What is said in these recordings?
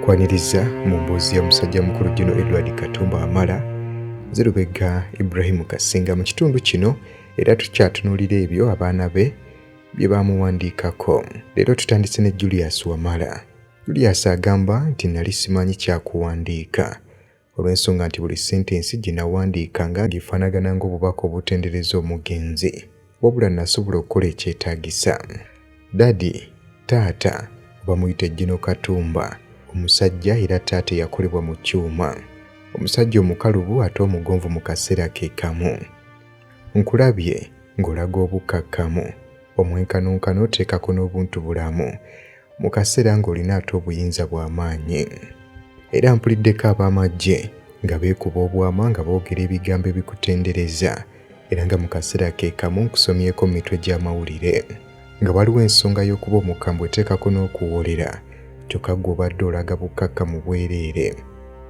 Okwaniriza mu mboozi ya musajja mukulu Gen. Edward Katumba Wamala, Zerubega Ibrahim Kasinga mu kitundu kino, era tukyatunuulira ebyo abaana be bye bamuwandiikako. Leero tutandise ne Julius Wamala. Julius agamba nti nali simanyi kyakuwandiika olw'ensonga nti buli sentensi gye nawandiikanga ng'efaanagana ng'obubaka obutendereza omugenzi, wabula nasobola okukola ekyetaagisa. Dadi, taata, bamuyita Gen. Katumba, omusajja era taata yakolebwa mu kyuma, omusajja omukalubu ate omugonvu mu kaseera ke kamu. Nkulabye ng'olaga obukkakkamu, omwenkanonkano oteekako n'obuntu bulamu, mu kaseera ng'olina ate obuyinza bw'amaanyi. Era mpuliddeko ab'amagye nga beekuba obwama nga boogera ebigambo ebikutendereza, era nga mu kaseera ke kamu nkusomyeko mu mitwe gy'amawulire nga waliwo ensonga y'okuba omukambwe eteekako n'okuwoolera, kyokka ggwe obadde olaga bukkakkamu bwereere.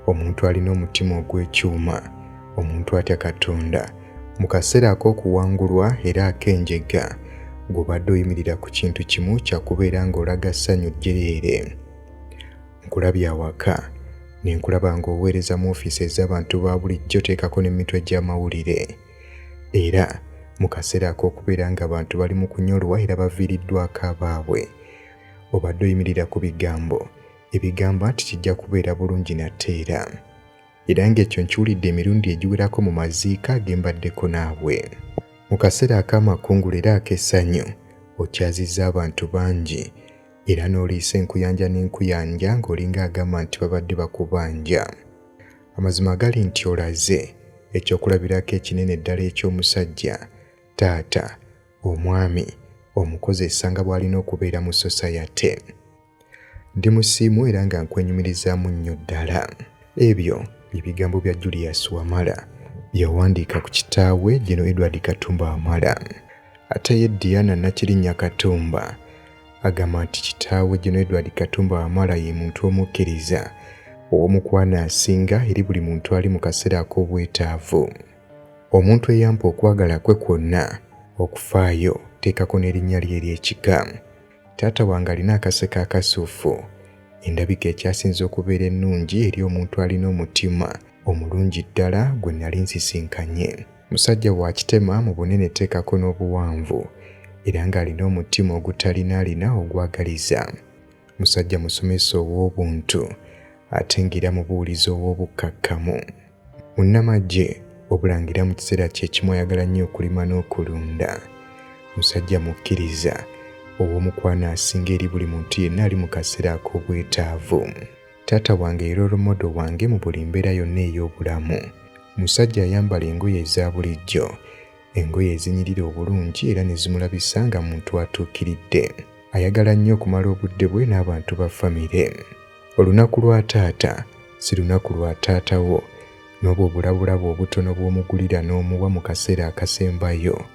Omuntu alina omutima ogw'ekyuma, omuntu atya Katonda, mu kaseera ak'okuwangulwa era ak'enjega, ng'obadde oyimirira ku kintu kimu kya kubeera ng'olaga ssanyu jjereere. Nkulabye awaka, ne nkulaba ng'oweereza mu ofiisi ez'abantu ba bulijjo teekako n'emitwe gy'amawulire. Era mu kaseera ak'okubeera ng'abantu bali mu kunyolwa era baviiriddwako abaabwe, obadde oyimirira ku bigambo, ebigamba nti kijja kubeera bulungi nate era ng'ekyo nkiwulidde emirundi egiwerako mu maziika ge mbaddeko naabwe. Mu kaseera ak'amakungula era ak'essanyu, okyazizza abantu bangi era n'oliisa enkuyanja n'enkuyanja ng'olinga agamba nti babadde bakubanja. Amazima gali nti olaze ekyokulabirako ekinene ddala eky'omusajja, taata, omwami, omukozi essanga bw'alina okubeera mu sosayate. Ndi musiimu era nga nkwenyumirizaamu nnyo ddala. Ebyo bye bigambo bya Julius Wamala yawandiika ku kitaawe Gen. Edward Katumba Wamala. Ate ye Diana Nakirinnya Katumba agamba nti kitaawe Gen. Edward Katumba Wamala ye muntu omukkiriza ow'omukwana asinga eri buli muntu ali mu kaseera ak'obwetaavu. Omuntu eyampa okwagala kwe kwonna, okufaayo, teekako n'erinnya lye ery'ekika. Taata wange alina akaseko akasuufu, endabika ekyasinze okubeera ennungi eri omuntu alina omutima omulungi ddala gwe nali nsisinkanye. Musajja wa kitema mu bunene teekako n'obuwanvu, era ng'alina omutima ogutalinaalina ogwagaliza. Musajja musomesa ow'obuntu, ate ng'era mubuulizi ow'obukkakkamu. Munnamagye obulangira mu kiseera kye kimu ayagala nnyo okulima n'okulunda. Musajja mukkiriza ow'omukwana asinga eri buli muntu yenna ali mu kaseera ak'obwetaavu. Taata wange era olomodo wange mu buli mbeera yonna ey'obulamu. Musajja ayambala engoye eza bulijjo, engoye ezinyirira obulungi era ne zimulabisa nga muntu atuukiridde. Ayagala nnyo okumala obudde bwe n'abantu ba famire. Olunaku lwa taata si lunaku lwa taata wo, n'obwo obulabulabo obutono bw'omugulira n'omuwa mu kaseera akasembayo,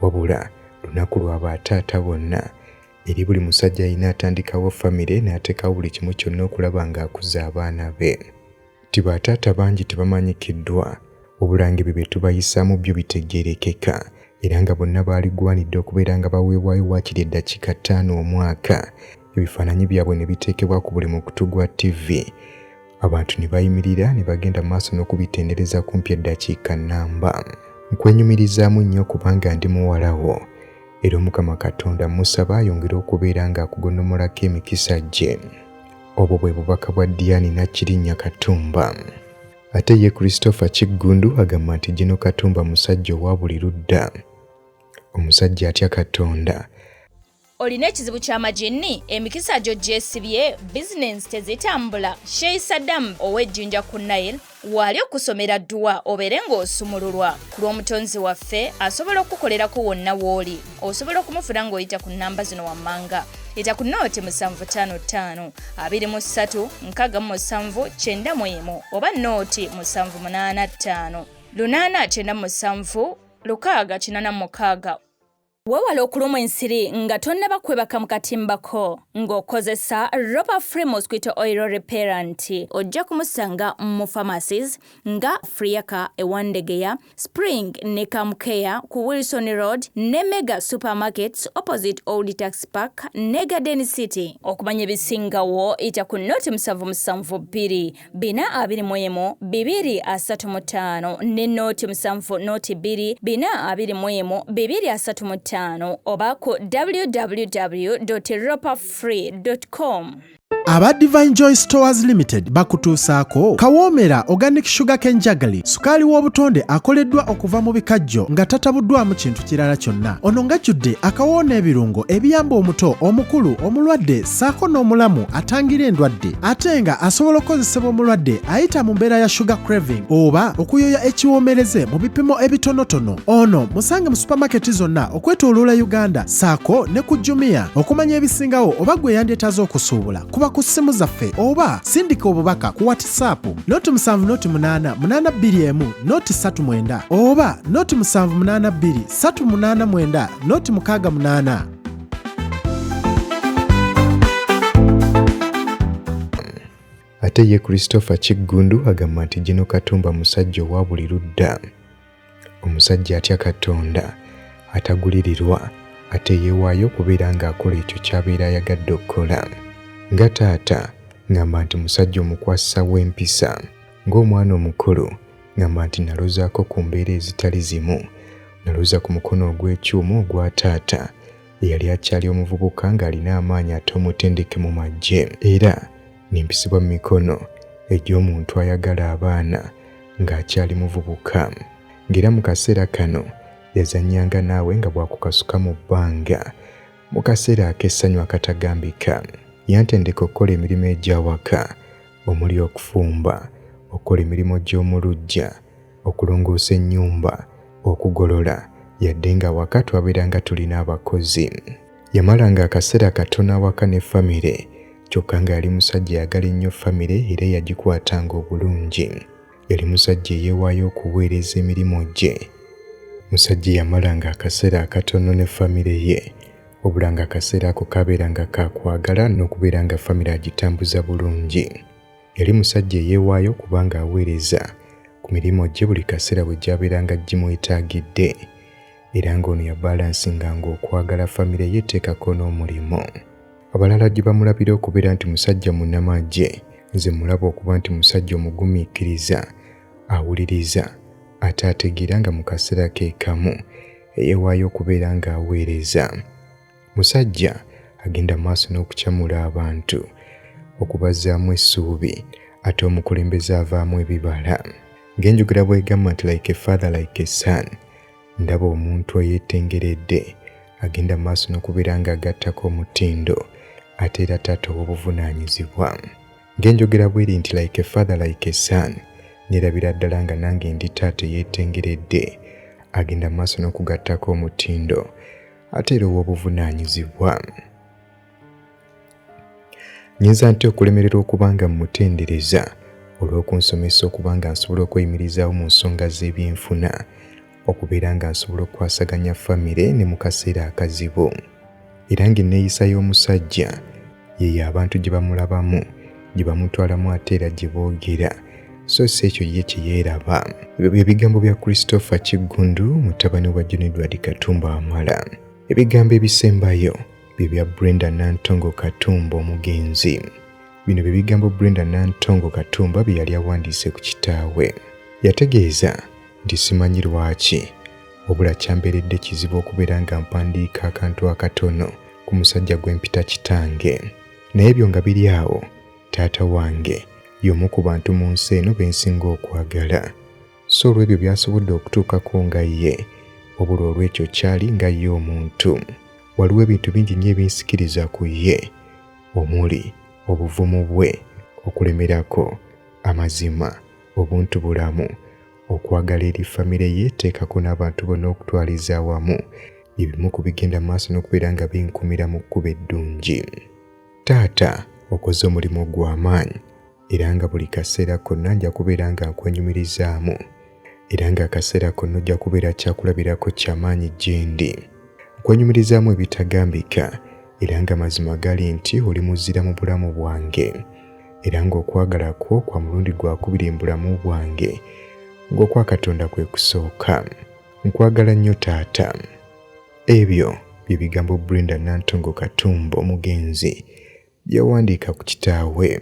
wabula lunaku lwa bataata bonna eri buli musajja alina atandikawo famire n'ateekawo buli kimu kyonna okulaba ng'akuza abaana be. Ti bataata bangi tebamanyikiddwa, obulange bye tubayisaamu byo bitegeerekeka, era nga bonna baaligwanidde okubeera nga baweebwayo waakiri eddakiika 5 omwaka, ebifaananyi byabwe ne biteekebwa ku buli mukutu gwa TV. Abantu ne bayimirira ne bagenda maaso n'okubitendereza kumpi eddakiika nnamba. Nkwenyumirizaamu nnyo kubanga ndi muwala wo, era Omukama Katonda musaba ayongere okubeera ng'akugonnomolako emikisa gye. Obwo bwe bubaka bwa Diana Nakirinnya Katumba. Ate ye Christopher Kiggundu agamba nti Gen. Katumba musajja owa buli ludda, omusajja atya Katonda. Olina ekizibu ky'amagini, emikisa gyo gyesibye, bizinensi tezitambula. Sheikh Saddam ow'Ejjinja ku Nile wali okusomera dduwa obeere ng'osumululwa. Ku lw'omutonzi waffe asobola okukolerako wonna w'oli. Osobola okumufuna ng'oyita ku nnamba zino wammanga. Yita ku nooti 755 23 67 91 oba nooti 785 897 686. Weewale okulumwa ensiri nga tonnaba kwebaka mu katimbako ng'okozesa Ropa Free Mosquito Oil Repellent. Ojja kumusanga mu pharmacies nga Friaka ewandegeya, Spring ne Kamkeya ku Wilson Road ne Mega Supermarkets opposite Old Tax Park ne Garden City. Okumanya ebisingawo ita ku noti 772 421 235 ne noti 7 noti 2 421 235 oba ku www.ropafree.com. Aba Divine Joy Stores Limited bakutuusaako kawoomera organic sugarcane jaggery, sukaali w'obutonde akoleddwa okuva mu bikajjo nga tatabuddwamu kintu kirala kyonna. Ono ngajjudde akawoona ebirungo ebiyamba omuto, omukulu, omulwadde ssaako n'omulamu atangira endwadde, ate nga asobola okukozesebwa omulwadde ayita mu mbeera ya sugar craving oba okuyoya ekiwoomereze mu bipimo ebitonotono. Ono musange mu supermarket zonna okwetooloola Uganda ssaako ne ku Jumia. Okumanya ebisingawo oba gwe yandyetaaze okusuubula kuba ku ssimu zaffe oba sindika obubaka ku WhatsApp noti 7 821 noti 39 oba noti 782 389 noti 68. Ate ye Christopher Kiggundu agamba nti Gino Katumba musajja owa buli ludda. Omusajja atya Katonda, atagulirirwa, ate yeewaayo okubeera ng'akola ekyo ky'abeera ayagadde okukola. Nga taata ngamba nti musajja omukwasa w'empisa, ng'omwana omukulu ngamba nti nalozaako ku mbeera ezitali zimu, naloza ku mukono ogw'ekyuma ogwa taata eyali akyali omuvubuka ng'alina amaanyi ate omutendeke mu magye, era nimpisibwa mu mikono egy'omuntu ayagala abaana ng'akyali muvubuka, ng'era mu kaseera kano yazannyanga naawe nga bwakukasuka mu bbanga mu kaseera ak'essanyu akatagambika. Yantendeka okukola emirimu egy'awaka omuli okufumba, okukola emirimu gy'omuluggya, okulongoosa ennyumba, okugolola, yadde nga waka twabeeranga tulina abakozi. Yamalanga akaseera katono awaka ne famire, kyokka nga yali musajja ayagala ennyo famire era yagikwatanga obulungi. Yali musajja eyeewaayo okuweereza emirimu gye. Musajja yamalanga akaseera akatono ne famire ye, obula nga akaseera ako kabeeranga kakwagala n'okubeera nga famire agitambuza bulungi. Yali musajja eyeewaayo kubanga aweereza ku mirimu gye buli kaseera bwe gyabeeranga gimwetaagidde, era ng'ono yabalansinganga okwagala famire ye teekako n'omulimu. Abalala gye bamulabira okubeera nti musajja munnamagye, nze mulaba okuba nti musajja omugumiikiriza, awuliriza, ate ategeera nga mu kaseera ke kamu eyeewaayo okubeera ng'aweereza. Musajja agenda maaso n'okukyamula abantu, okubazzaamu essuubi, ate omukulembeze avaamu ebibala. Ng'enjogera bw'egamba nti like a father like a son, ndaba omuntu eyeetengeredde agenda maaso n'okubeera ng'agattako omutindo, ate era taata ow'obuvunaanyizibwa. Ng'enjogera bw'eri nti like a father like a son, neerabira ddala nga nange ndi taata eyeetengeredde agenda maaso n'okugattako omutindo, ate era ow'obuvunaanyizibwa. Nyinza nti okulemererwa okubanga mmutendereza olw'okunsomesa okuba nga nsobola okweyimirizaawo mu nsonga z'ebyenfuna, okubeera nga nsobola okukwasaganya famire ne mu kaseera akazibu. Era ng'enneeyisa y'omusajja yeyo abantu gye bamulabamu, gye bamutwalamu ate era gye boogera, so si ekyo ye kye yeeraba. Ebyo bye bigambo bya Christopher Kiggundu, mutabani wa John Edward Katumba Wamala. Ebigambo ebisembayo bye bya Brenda Nantongo Katumba omugenzi. Bino bye bigambo Brenda Nantongo Katumba bye yali awandiise ku kitaawe. Yategeeza nti simanyi lwaki, wabula kyambeeredde kizibu okubeera nga mpandiika akantu akatono ku musajja gw'empita kitange. Naye ebyo nga biri awo, taata wange y'omu ku bantu mu nsi eno be nsinga okwagala. So olw'ebyo byasobodde okutuukako nga ye, wabula olw'ekyo kyali nga ye omuntu. Waliwo ebintu bingi nnyo ebinsikiriza ku ye, omuli obuvumu bwe, okulemerako, amazima, obuntu bulamu, okwagala eri famire ye, teekako n'abantu bonna okutwaliza awamu, ebimu ku bigenda maaso n'okubeera nga binkumira mu kkubo eddungi. Taata okoze omulimu gw'amaanyi, era nga buli kaseera konna nja kubeera nga nkwenyumirizaamu, era nga akaseera konna ojja kubeera kyakulabirako ky'amaanyi gye ndi. okwenyumirizaamu ebitagambika era nga mazima gali nti oli muzira mu bulamu bwange era ng'okwagala kwo kwa mulundi gwakubiri mu bulamu bwange ng'okwa Katonda kwe kusooka. Nkwagala nnyo taata. Ebyo bye bigambo Brenda Nantongo Katumba omugenzi byawandiika ku kitaawe.